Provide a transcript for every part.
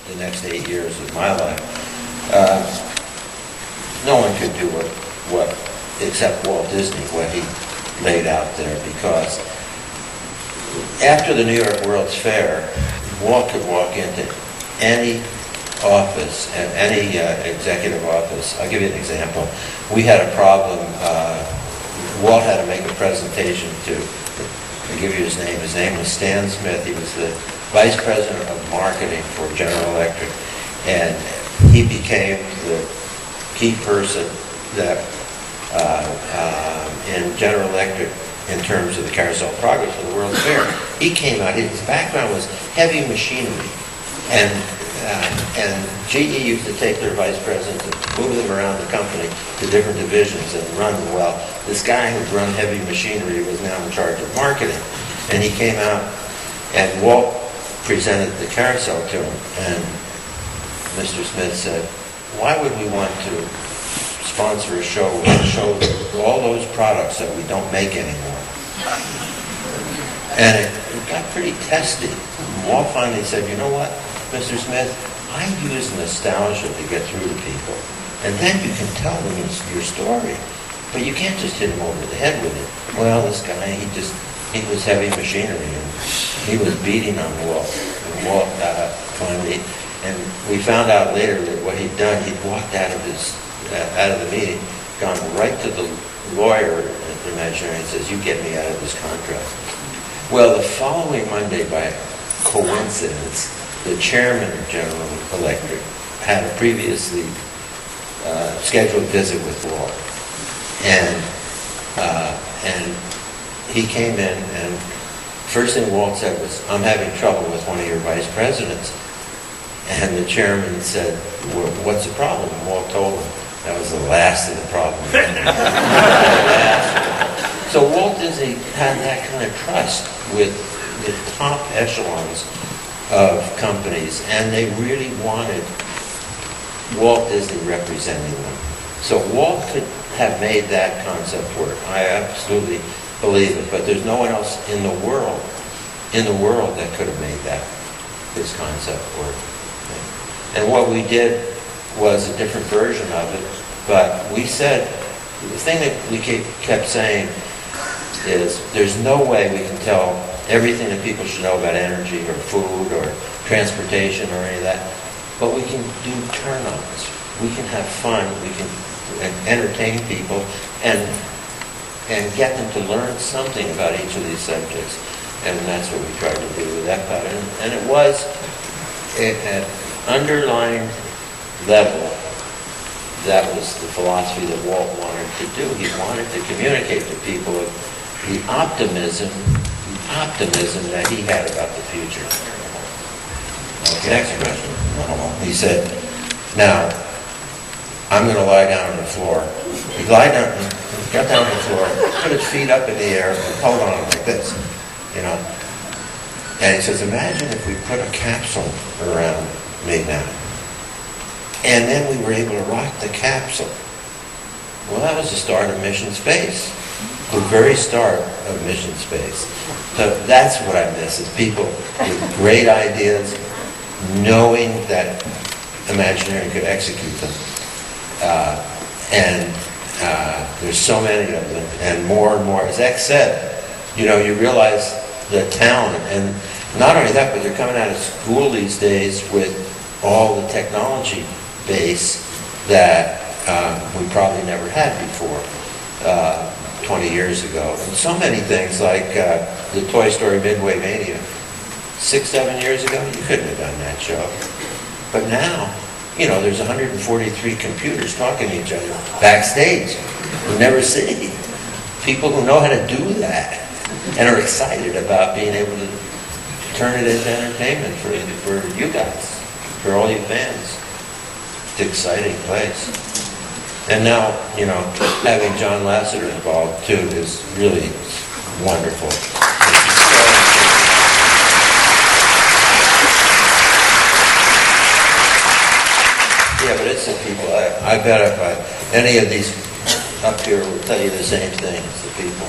the next 8 years of my life. No one could do what except Walt Disney, what he laid out there, because after the New York World's Fair, Walt could walk into any office and any executive office. I'll give you an example. We had a problem. Walt had to make a presentation to, I'll give you his name. His name was Stan Smith. He was the vice president of marketing for General Electric, and he became the key person that in General Electric in terms of the carousel progress of the World's Fair. He came out, his background was heavy machinery, and GE used to take their vice presidents and move them around the company to different divisions and run them. Well, this guy who'd run heavy machinery was now in charge of marketing, and he came out, and Walt presented the carousel to him, and Mr. Smith said, why would we want to sponsor a show that shows all those products that we don't make anymore? And it got pretty testy. Walt finally said, you know what, Mr. Smith, I use nostalgia to get through to people. And then you can tell them your story. But you can't just hit them over the head with it. Well, this guy, he was heavy machinery, and he was beating on Walt. And Walt finally, and we found out later that what he'd done, he'd walked out of the meeting, gone right to the lawyer at the Imaginary and says, you get me out of this contract. Well, the following Monday, by coincidence, the chairman of General Electric had a previously scheduled visit with Walt. And he came in, and first thing Walt said was, I'm having trouble with one of your vice presidents. And the chairman said, well, what's the problem? And Walt told him that was the last of the problem. So Walt Disney had that kind of trust with the top echelons of companies, and they really wanted Walt Disney representing them. So Walt could have made that concept work. I absolutely believe it, but there's no one else in the world that could have made this concept work. And what we did was a different version of it, but we said, the thing that we kept saying is, there's no way we can tell everything that people should know about energy or food or transportation or any of that, but we can do turn-ons. We can have fun, we can entertain people, and get them to learn something about each of these subjects. And that's what we tried to do with Epcot. And it was an underlying level. That was the philosophy that Walt wanted to do. He wanted to communicate to people the optimism that he had about the future. Okay, next question. He said, now, I'm going to lie down on the floor. He got down on the floor, put his feet up in the air, and held on like this, you know. And he says, imagine if we put a capsule around me now. And then we were able to rock the capsule. Well, that was the start of Mission Space. The very start of Mission Space. So that's what I miss, is people with great ideas, knowing that Imagineering could execute them. And there's so many of them, and more. As X said, you realize the talent, and not only that, but they're coming out of school these days with all the technology base that we probably never had before 20 years ago. And so many things like the Toy Story Midway Mania. 6-7 years ago, you couldn't have done that show. But now, there's 143 computers talking to each other backstage. You never see people who know how to do that and are excited about being able to turn it into entertainment for you guys, for all you fans. It's an exciting place. And now, having John Lasseter involved too is really wonderful. Yeah, but it's the people. I bet if any of these up here will tell you the same thing. It's the people.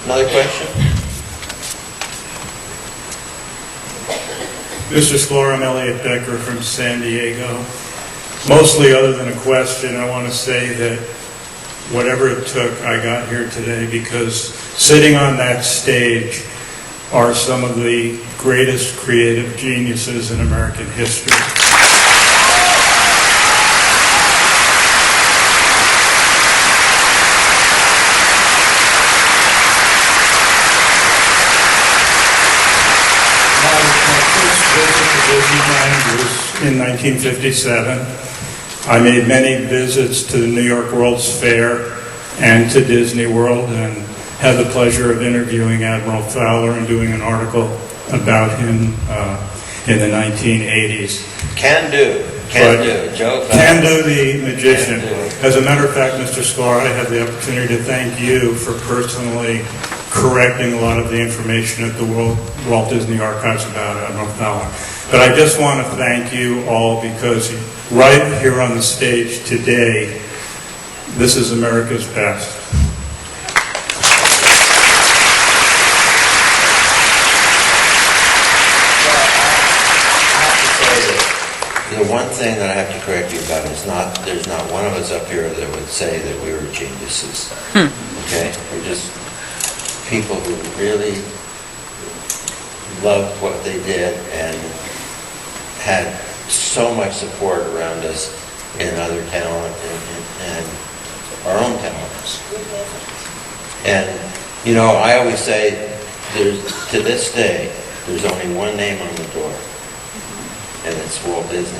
Another question? Mr. Sklar, I'm Elliot Becker from San Diego. Mostly, other than a question, I want to say that whatever it took, I got here today because sitting on that stage are some of the greatest creative geniuses in American history. My first visit to Disneyland was in 1957. I made many visits to the New York World's Fair and to Disney World, and had the pleasure of interviewing Admiral Fowler and doing an article about him in the 1980s. Can do, Joe. Can do the magician. Can do. As a matter of fact, Mr. Sklar, I had the opportunity to thank you for personally correcting a lot of the information at the Walt Disney Archives about Admiral Fowler. But I just want to thank you all because right here on the stage today, this is America's best. The one thing that I have to correct you about is there's not one of us up here that would say that we were geniuses. Okay? We're just people who really loved what they did and had so much support around us in other talent and our own talents. And, you know, I always say, to this day, there's only one name on the door, and it's Walt Disney.